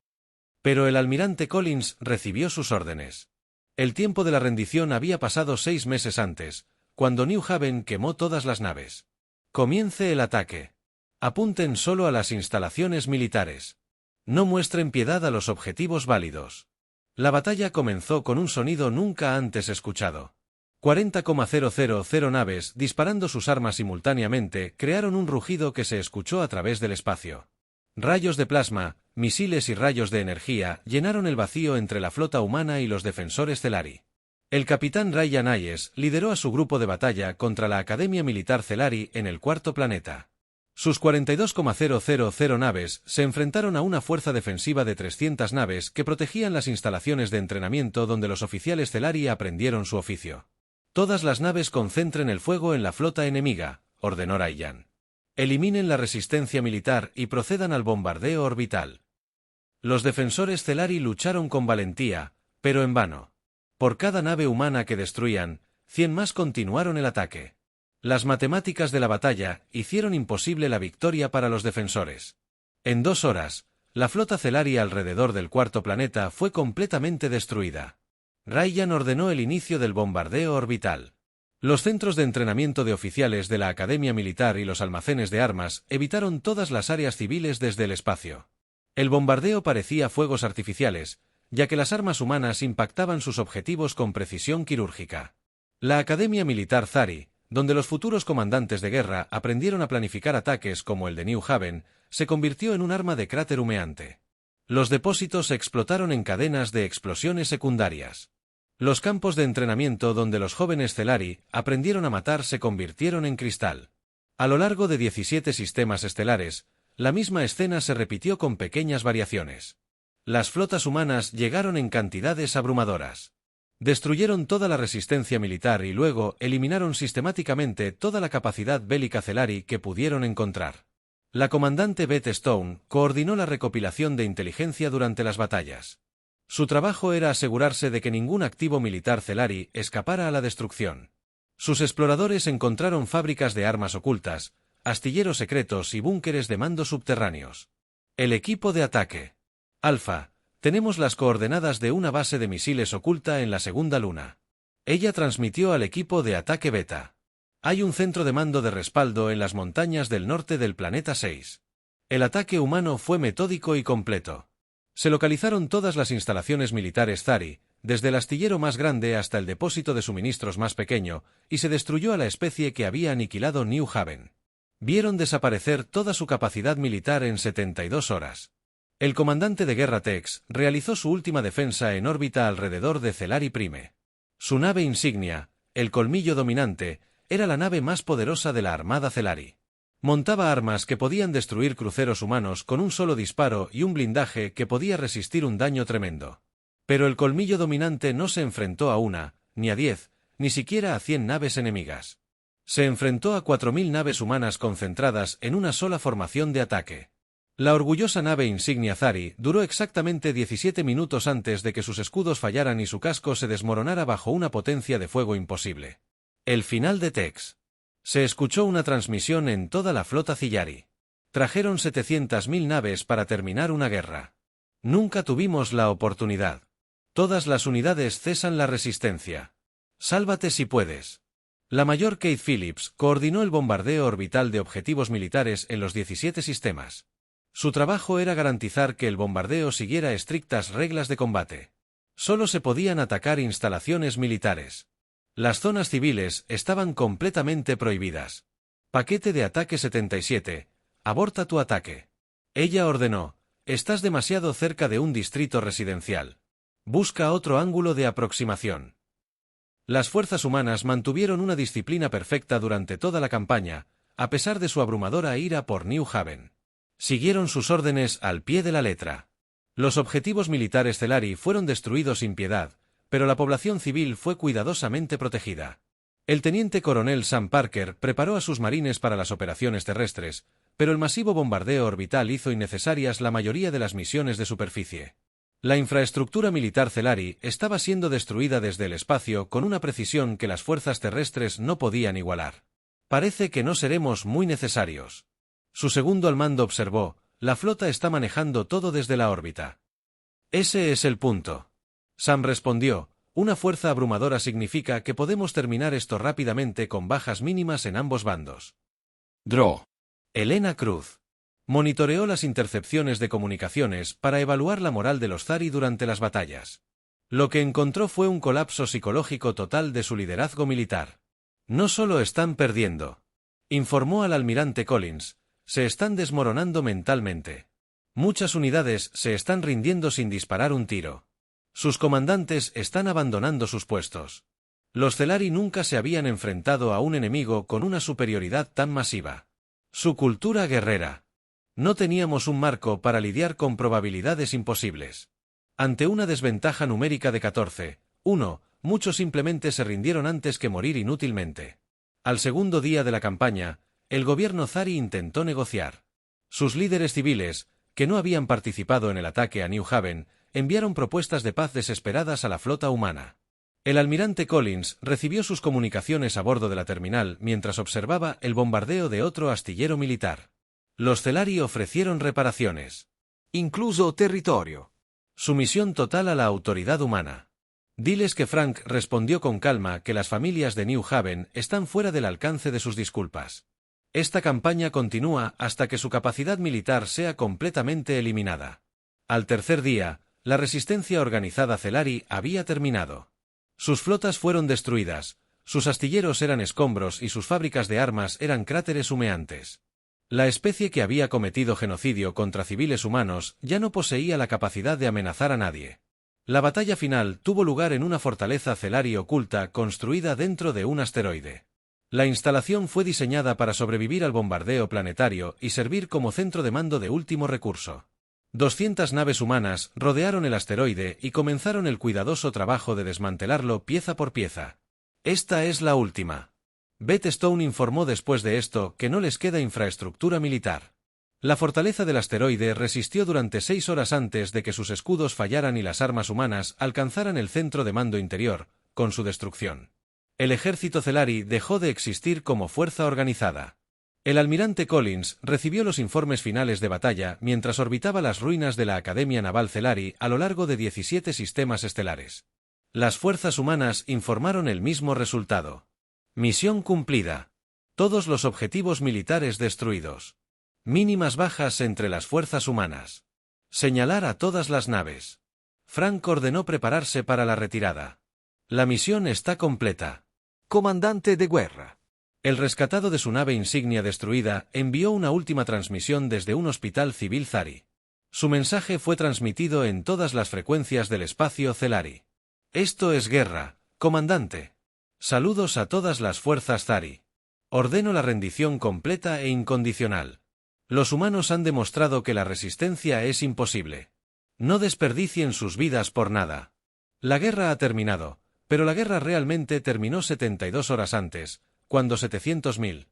Pero el almirante Collins recibió sus órdenes. El tiempo de la rendición había pasado 6 meses antes, cuando New Haven quemó todas las naves. Comience el ataque. Apunten solo a las instalaciones militares. No muestren piedad a los objetivos válidos. La batalla comenzó con un sonido nunca antes escuchado. 40,000 naves, disparando sus armas simultáneamente, crearon un rugido que se escuchó a través del espacio. Rayos de plasma, misiles y rayos de energía llenaron el vacío entre la flota humana y los defensores Celari. El capitán Ryan Hayes lideró a su grupo de batalla contra la Academia Militar Celari en el 4º planeta. Sus 42,000 naves se enfrentaron a una fuerza defensiva de 300 naves que protegían las instalaciones de entrenamiento donde los oficiales Celari aprendieron su oficio. Todas las naves concentren el fuego en la flota enemiga, ordenó Rayyan. Eliminen la resistencia militar y procedan al bombardeo orbital. Los defensores Celari lucharon con valentía, pero en vano. Por cada nave humana que destruían, 100 más continuaron el ataque. Las matemáticas de la batalla hicieron imposible la victoria para los defensores. En 2 horas, la flota Celari alrededor del cuarto planeta fue completamente destruida. Rayyan ordenó el inicio del bombardeo orbital. Los centros de entrenamiento de oficiales de la Academia Militar y los almacenes de armas evitaron todas las áreas civiles desde el espacio. El bombardeo parecía fuegos artificiales, ya que las armas humanas impactaban sus objetivos con precisión quirúrgica. La Academia Militar Zari, donde los futuros comandantes de guerra aprendieron a planificar ataques como el de New Haven, se convirtió en un arma de cráter humeante. Los depósitos explotaron en cadenas de explosiones secundarias. Los campos de entrenamiento donde los jóvenes Celari aprendieron a matar se convirtieron en cristal. A lo largo de 17 sistemas estelares, la misma escena se repitió con pequeñas variaciones. Las flotas humanas llegaron en cantidades abrumadoras. Destruyeron toda la resistencia militar y luego eliminaron sistemáticamente toda la capacidad bélica Celari que pudieron encontrar. La comandante Beth Stone coordinó la recopilación de inteligencia durante las batallas. Su trabajo era asegurarse de que ningún activo militar Celari escapara a la destrucción. Sus exploradores encontraron fábricas de armas ocultas, astilleros secretos y búnkeres de mando subterráneos. El equipo de ataque. Alfa. Tenemos las coordenadas de una base de misiles oculta en la segunda luna. Ella transmitió al equipo de ataque Beta. Hay un centro de mando de respaldo en las montañas del norte del planeta 6. El ataque humano fue metódico y completo. Se localizaron todas las instalaciones militares Zari, desde el astillero más grande hasta el depósito de suministros más pequeño, y se destruyó a la especie que había aniquilado New Haven. Vieron desaparecer toda su capacidad militar en 72 horas. El comandante de guerra Tex realizó su última defensa en órbita alrededor de Celari Prime. Su nave insignia, el Colmillo Dominante, era la nave más poderosa de la Armada Celari. Montaba armas que podían destruir cruceros humanos con un solo disparo y un blindaje que podía resistir un daño tremendo. Pero el Colmillo Dominante no se enfrentó a una, ni a 10, ni siquiera a 100 naves enemigas. Se enfrentó a 4000 naves humanas concentradas en una sola formación de ataque. La orgullosa nave insignia Zari duró exactamente 17 minutos antes de que sus escudos fallaran y su casco se desmoronara bajo una potencia de fuego imposible. El final de Tex. Se escuchó una transmisión en toda la flota Cillari. Trajeron 700.000 naves para terminar una guerra. Nunca tuvimos la oportunidad. Todas las unidades cesan la resistencia. Sálvate si puedes. La mayor Kate Phillips coordinó el bombardeo orbital de objetivos militares en los 17 sistemas. Su trabajo era garantizar que el bombardeo siguiera estrictas reglas de combate. Solo se podían atacar instalaciones militares. Las zonas civiles estaban completamente prohibidas. Paquete de ataque 77. Aborta tu ataque. Ella ordenó: estás demasiado cerca de un distrito residencial. Busca otro ángulo de aproximación. Las fuerzas humanas mantuvieron una disciplina perfecta durante toda la campaña, a pesar de su abrumadora ira por New Haven. Siguieron sus órdenes al pie de la letra. Los objetivos militares Celari fueron destruidos sin piedad, pero la población civil fue cuidadosamente protegida. El teniente coronel Sam Parker preparó a sus marines para las operaciones terrestres, pero el masivo bombardeo orbital hizo innecesarias la mayoría de las misiones de superficie. La infraestructura militar Celari estaba siendo destruida desde el espacio con una precisión que las fuerzas terrestres no podían igualar. Parece que no seremos muy necesarios. Su segundo al mando observó: la flota está manejando todo desde la órbita. Ese es el punto. Sam respondió: una fuerza abrumadora significa que podemos terminar esto rápidamente con bajas mínimas en ambos bandos. Draw. Elena Cruz monitoreó las intercepciones de comunicaciones para evaluar la moral de los Zari durante las batallas. Lo que encontró fue un colapso psicológico total de su liderazgo militar. No solo están perdiendo, informó al almirante Collins, se están desmoronando mentalmente. Muchas unidades se están rindiendo sin disparar un tiro. Sus comandantes están abandonando sus puestos. Los Celari nunca se habían enfrentado a un enemigo con una superioridad tan masiva. Su cultura guerrera. No teníamos un marco para lidiar con probabilidades imposibles. Ante una desventaja numérica de 14-1, muchos simplemente se rindieron antes que morir inútilmente. Al segundo día de la campaña, el gobierno zari intentó negociar. Sus líderes civiles, que no habían participado en el ataque a New Haven, enviaron propuestas de paz desesperadas a la flota humana. El almirante Collins recibió sus comunicaciones a bordo de la terminal mientras observaba el bombardeo de otro astillero militar. Los Celari ofrecieron reparaciones. Incluso territorio. Sumisión total a la autoridad humana. Diles que Frank respondió con calma que las familias de New Haven están fuera del alcance de sus disculpas. Esta campaña continúa hasta que su capacidad militar sea completamente eliminada. Al tercer día, la resistencia organizada Celari había terminado. Sus flotas fueron destruidas, sus astilleros eran escombros y sus fábricas de armas eran cráteres humeantes. La especie que había cometido genocidio contra civiles humanos ya no poseía la capacidad de amenazar a nadie. La batalla final tuvo lugar en una fortaleza Celari oculta construida dentro de un asteroide. La instalación fue diseñada para sobrevivir al bombardeo planetario y servir como centro de mando de último recurso. 200 naves humanas rodearon el asteroide y comenzaron el cuidadoso trabajo de desmantelarlo pieza por pieza. Esta es la última. Beth Stone informó después de esto que no les queda infraestructura militar. La fortaleza del asteroide resistió durante 6 horas antes de que sus escudos fallaran y las armas humanas alcanzaran el centro de mando interior, con su destrucción. El ejército Celari dejó de existir como fuerza organizada. El almirante Collins recibió los informes finales de batalla mientras orbitaba las ruinas de la Academia Naval Celari a lo largo de 17 sistemas estelares. Las fuerzas humanas informaron el mismo resultado. Misión cumplida. Todos los objetivos militares destruidos. Mínimas bajas entre las fuerzas humanas. Señalar a todas las naves. Frank ordenó prepararse para la retirada. La misión está completa. Comandante de guerra. El rescatado de su nave insignia destruida envió una última transmisión desde un hospital civil Zari. Su mensaje fue transmitido en todas las frecuencias del espacio Celari. Esto es guerra, comandante. Saludos a todas las fuerzas Zari. Ordeno la rendición completa e incondicional. Los humanos han demostrado que la resistencia es imposible. No desperdicien sus vidas por nada. La guerra ha terminado, pero la guerra realmente terminó 72 horas antes, cuando 700.000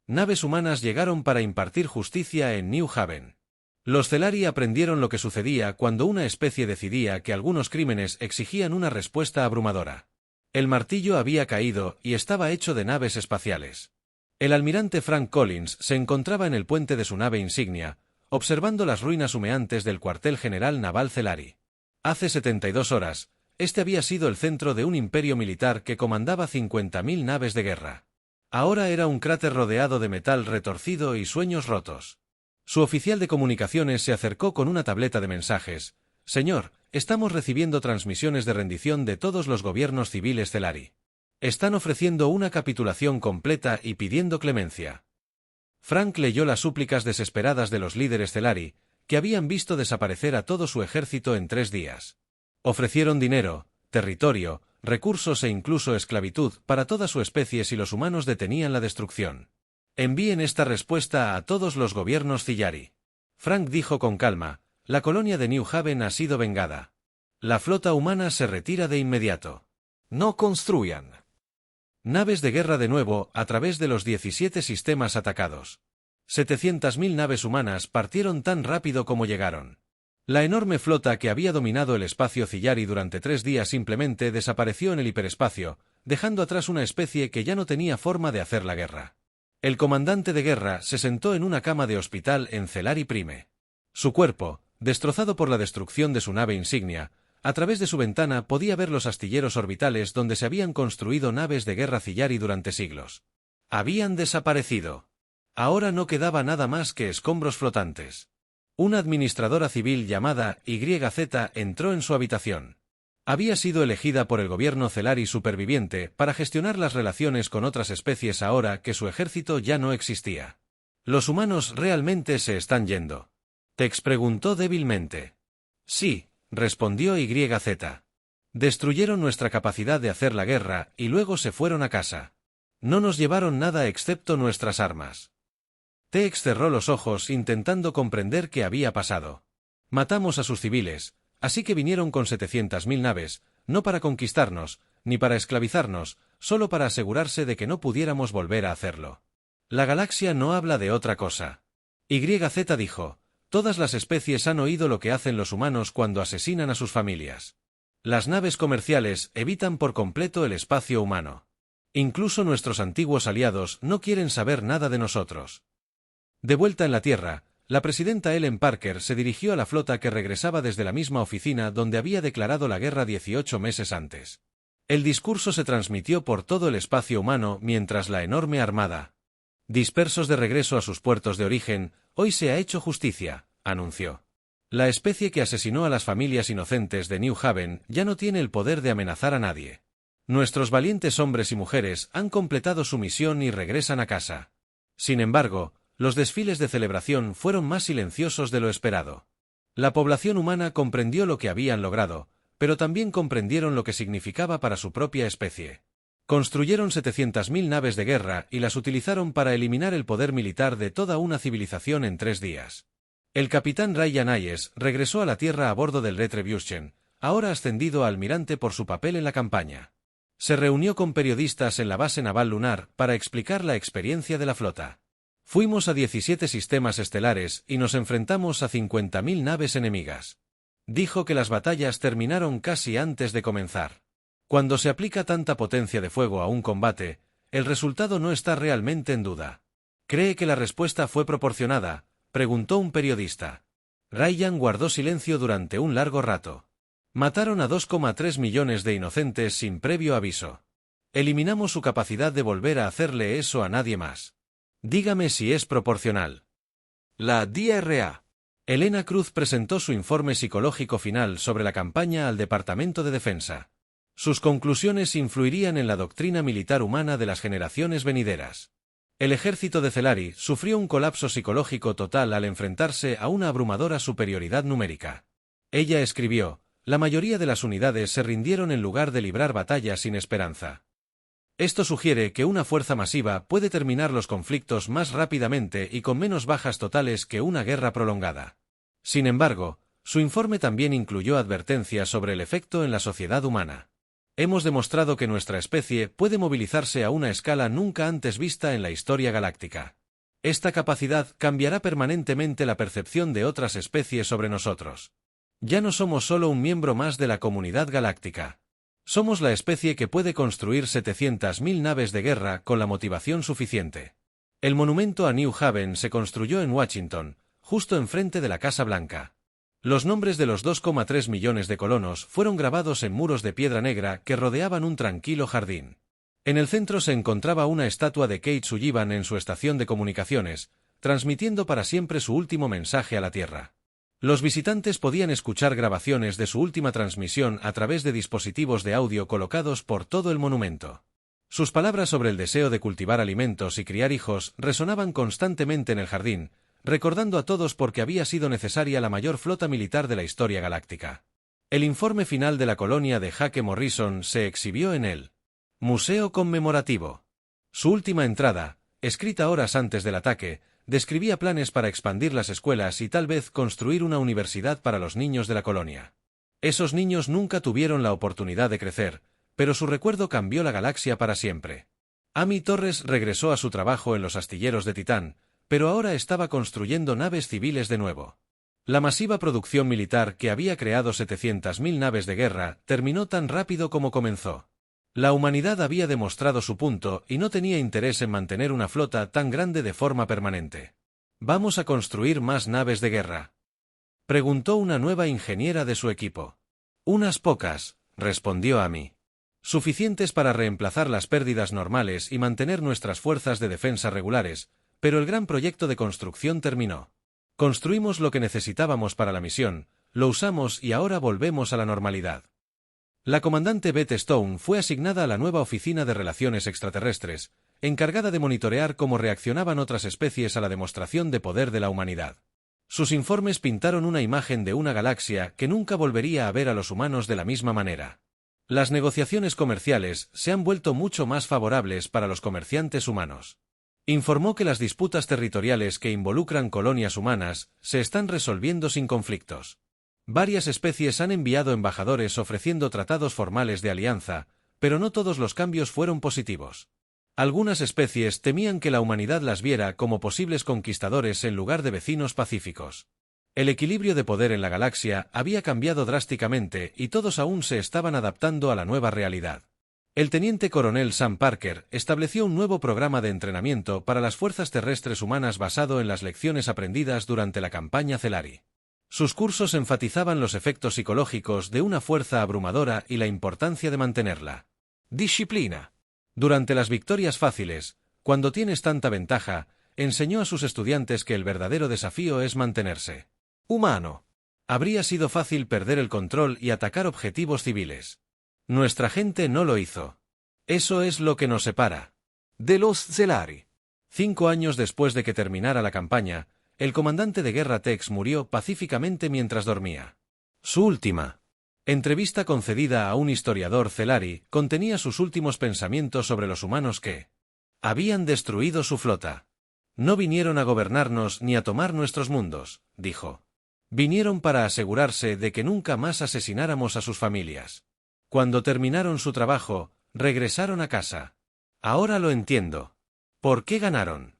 naves humanas llegaron para impartir justicia en New Haven. Los Celari aprendieron lo que sucedía cuando una especie decidía que algunos crímenes exigían una respuesta abrumadora. El martillo había caído y estaba hecho de naves espaciales. El almirante Frank Collins se encontraba en el puente de su nave insignia, observando las ruinas humeantes del cuartel general naval Celari. Hace 72 horas, este había sido el centro de un imperio militar que comandaba 50.000 naves de guerra. Ahora era un cráter rodeado de metal retorcido y sueños rotos. Su oficial de comunicaciones se acercó con una tableta de mensajes. Señor, estamos recibiendo transmisiones de rendición de todos los gobiernos civiles Celari. Están ofreciendo una capitulación completa y pidiendo clemencia. Frank leyó las súplicas desesperadas de los líderes Celari, que habían visto desaparecer a todo su ejército en 3 días. Ofrecieron dinero, territorio, recursos e incluso esclavitud para toda su especie si los humanos detenían la destrucción. Envíen esta respuesta a todos los gobiernos Cillari. Frank dijo con calma, la colonia de New Haven ha sido vengada. La flota humana se retira de inmediato. No construyan naves de guerra de nuevo a través de los 17 sistemas atacados. 700.000 naves humanas partieron tan rápido como llegaron. La enorme flota que había dominado el espacio Cillari durante 3 días simplemente desapareció en el hiperespacio, dejando atrás una especie que ya no tenía forma de hacer la guerra. El comandante de guerra se sentó en una cama de hospital en Celari Prime. Su cuerpo, destrozado por la destrucción de su nave insignia, a través de su ventana podía ver los astilleros orbitales donde se habían construido naves de guerra Cillari durante siglos. Habían desaparecido. Ahora no quedaba nada más que escombros flotantes. Una administradora civil llamada YZ entró en su habitación. Había sido elegida por el gobierno Celari superviviente para gestionar las relaciones con otras especies ahora que su ejército ya no existía. ¿Los humanos realmente se están yendo? Tex preguntó débilmente. Sí, respondió YZ. Destruyeron nuestra capacidad de hacer la guerra y luego se fueron a casa. No nos llevaron nada excepto nuestras armas. Tex cerró los ojos intentando comprender qué había pasado. Matamos a sus civiles, así que vinieron con 700.000 naves, no para conquistarnos, ni para esclavizarnos, solo para asegurarse de que no pudiéramos volver a hacerlo. La galaxia no habla de otra cosa. YZ dijo, todas las especies han oído lo que hacen los humanos cuando asesinan a sus familias. Las naves comerciales evitan por completo el espacio humano. Incluso nuestros antiguos aliados no quieren saber nada de nosotros. De vuelta en la Tierra, la presidenta Ellen Parker se dirigió a la flota que regresaba desde la misma oficina donde había declarado la guerra 18 meses antes. El discurso se transmitió por todo el espacio humano mientras la enorme armada, dispersos de regreso a sus puertos de origen, hoy se ha hecho justicia, anunció. La especie que asesinó a las familias inocentes de New Haven ya no tiene el poder de amenazar a nadie. Nuestros valientes hombres y mujeres han completado su misión y regresan a casa. Sin embargo, los desfiles de celebración fueron más silenciosos de lo esperado. La población humana comprendió lo que habían logrado, pero también comprendieron lo que significaba para su propia especie. Construyeron 700.000 naves de guerra y las utilizaron para eliminar el poder militar de toda una civilización en 3 días. El capitán Ryan Hayes regresó a la Tierra a bordo del Retribution, ahora ascendido a almirante por su papel en la campaña. Se reunió con periodistas en la base naval lunar para explicar la experiencia de la flota. Fuimos a 17 sistemas estelares y nos enfrentamos a 50.000 naves enemigas. Dijo que las batallas terminaron casi antes de comenzar. Cuando se aplica tanta potencia de fuego a un combate, el resultado no está realmente en duda. ¿Cree que la respuesta fue proporcionada?, preguntó un periodista. Ryan guardó silencio durante un largo rato. Mataron a 2,3 millones de inocentes sin previo aviso. Eliminamos su capacidad de volver a hacerle eso a nadie más. Dígame si es proporcional. La DRA. Elena Cruz presentó su informe psicológico final sobre la campaña al Departamento de Defensa. Sus conclusiones influirían en la doctrina militar humana de las generaciones venideras. El ejército de Celari sufrió un colapso psicológico total al enfrentarse a una abrumadora superioridad numérica. Ella escribió, la mayoría de las unidades se rindieron en lugar de librar batallas sin esperanza. Esto sugiere que una fuerza masiva puede terminar los conflictos más rápidamente y con menos bajas totales que una guerra prolongada. Sin embargo, su informe también incluyó advertencias sobre el efecto en la sociedad humana. Hemos demostrado que nuestra especie puede movilizarse a una escala nunca antes vista en la historia galáctica. Esta capacidad cambiará permanentemente la percepción de otras especies sobre nosotros. Ya no somos solo un miembro más de la comunidad galáctica. Somos la especie que puede construir 700.000 naves de guerra con la motivación suficiente. El monumento a New Haven se construyó en Washington, justo enfrente de la Casa Blanca. Los nombres de los 2,3 millones de colonos fueron grabados en muros de piedra negra que rodeaban un tranquilo jardín. En el centro se encontraba una estatua de Kate Sullivan en su estación de comunicaciones, transmitiendo para siempre su último mensaje a la Tierra. Los visitantes podían escuchar grabaciones de su última transmisión a través de dispositivos de audio colocados por todo el monumento. Sus palabras sobre el deseo de cultivar alimentos y criar hijos resonaban constantemente en el jardín, recordando a todos por qué había sido necesaria la mayor flota militar de la historia galáctica. El informe final de la colonia de Jake Morrison se exhibió en el Museo Conmemorativo. Su última entrada, escrita horas antes del ataque, describía planes para expandir las escuelas y tal vez construir una universidad para los niños de la colonia. Esos niños nunca tuvieron la oportunidad de crecer, pero su recuerdo cambió la galaxia para siempre. Amy Torres regresó a su trabajo en los astilleros de Titán, pero ahora estaba construyendo naves civiles de nuevo. La masiva producción militar que había creado 700.000 naves de guerra terminó tan rápido como comenzó. La humanidad había demostrado su punto y no tenía interés en mantener una flota tan grande de forma permanente. ¿Vamos a construir más naves de guerra?, preguntó una nueva ingeniera de su equipo. Unas pocas, respondió Amy. Suficientes para reemplazar las pérdidas normales y mantener nuestras fuerzas de defensa regulares, pero el gran proyecto de construcción terminó. Construimos lo que necesitábamos para la misión, lo usamos y ahora volvemos a la normalidad. La comandante Beth Stone fue asignada a la nueva Oficina de Relaciones Extraterrestres, encargada de monitorear cómo reaccionaban otras especies a la demostración de poder de la humanidad. Sus informes pintaron una imagen de una galaxia que nunca volvería a ver a los humanos de la misma manera. Las negociaciones comerciales se han vuelto mucho más favorables para los comerciantes humanos. Informó que las disputas territoriales que involucran colonias humanas se están resolviendo sin conflictos. Varias especies han enviado embajadores ofreciendo tratados formales de alianza, pero no todos los cambios fueron positivos. Algunas especies temían que la humanidad las viera como posibles conquistadores en lugar de vecinos pacíficos. El equilibrio de poder en la galaxia había cambiado drásticamente y todos aún se estaban adaptando a la nueva realidad. El teniente coronel Sam Parker estableció un nuevo programa de entrenamiento para las fuerzas terrestres humanas basado en las lecciones aprendidas durante la campaña Celari. Sus cursos enfatizaban los efectos psicológicos de una fuerza abrumadora y la importancia de mantenerla. Disciplina. Durante las victorias fáciles, cuando tienes tanta ventaja, enseñó a sus estudiantes que el verdadero desafío es mantenerse humano. Habría sido fácil perder el control y atacar objetivos civiles. Nuestra gente no lo hizo. Eso es lo que nos separa de los Celari. 5 años después de que terminara la campaña, el comandante de guerra Tex murió pacíficamente mientras dormía. Su última entrevista concedida a un historiador Celari contenía sus últimos pensamientos sobre los humanos que habían destruido su flota. No vinieron a gobernarnos ni a tomar nuestros mundos, dijo. Vinieron para asegurarse de que nunca más asesináramos a sus familias. Cuando terminaron su trabajo, regresaron a casa. Ahora lo entiendo. ¿Por qué ganaron?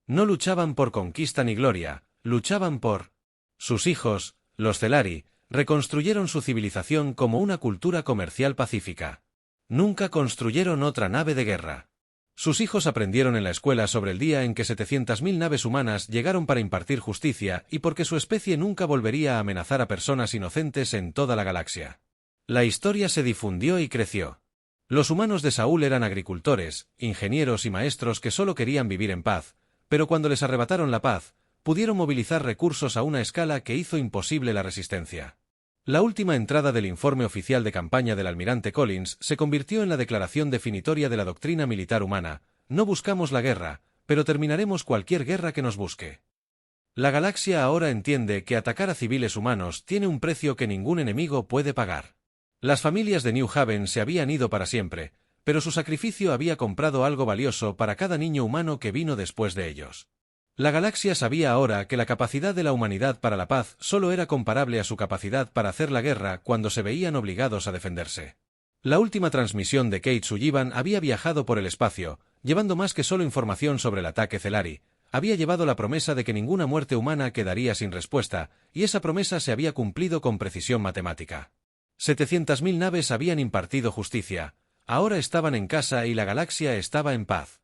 No luchaban por conquista ni gloria, luchaban por sus hijos, los Celari, reconstruyeron su civilización como una cultura comercial pacífica. Nunca construyeron otra nave de guerra. Sus hijos aprendieron en la escuela sobre el día en que 700.000 naves humanas llegaron para impartir justicia y porque su especie nunca volvería a amenazar a personas inocentes en toda la galaxia. La historia se difundió y creció. Los humanos de Saúl eran agricultores, ingenieros y maestros que solo querían vivir en paz, pero cuando les arrebataron la paz, pudieron movilizar recursos a una escala que hizo imposible la resistencia. La última entrada del informe oficial de campaña del almirante Collins se convirtió en la declaración definitoria de la doctrina militar humana: no buscamos la guerra, pero terminaremos cualquier guerra que nos busque. La galaxia ahora entiende que atacar a civiles humanos tiene un precio que ningún enemigo puede pagar. Las familias de New Haven se habían ido para siempre, pero su sacrificio había comprado algo valioso para cada niño humano que vino después de ellos. La galaxia sabía ahora que la capacidad de la humanidad para la paz solo era comparable a su capacidad para hacer la guerra cuando se veían obligados a defenderse. La última transmisión de Kate Sullivan había viajado por el espacio, llevando más que solo información sobre el ataque Celari. Había llevado la promesa de que ninguna muerte humana quedaría sin respuesta, y esa promesa se había cumplido con precisión matemática. 700.000 naves habían impartido justicia, ahora estaban en casa y la galaxia estaba en paz.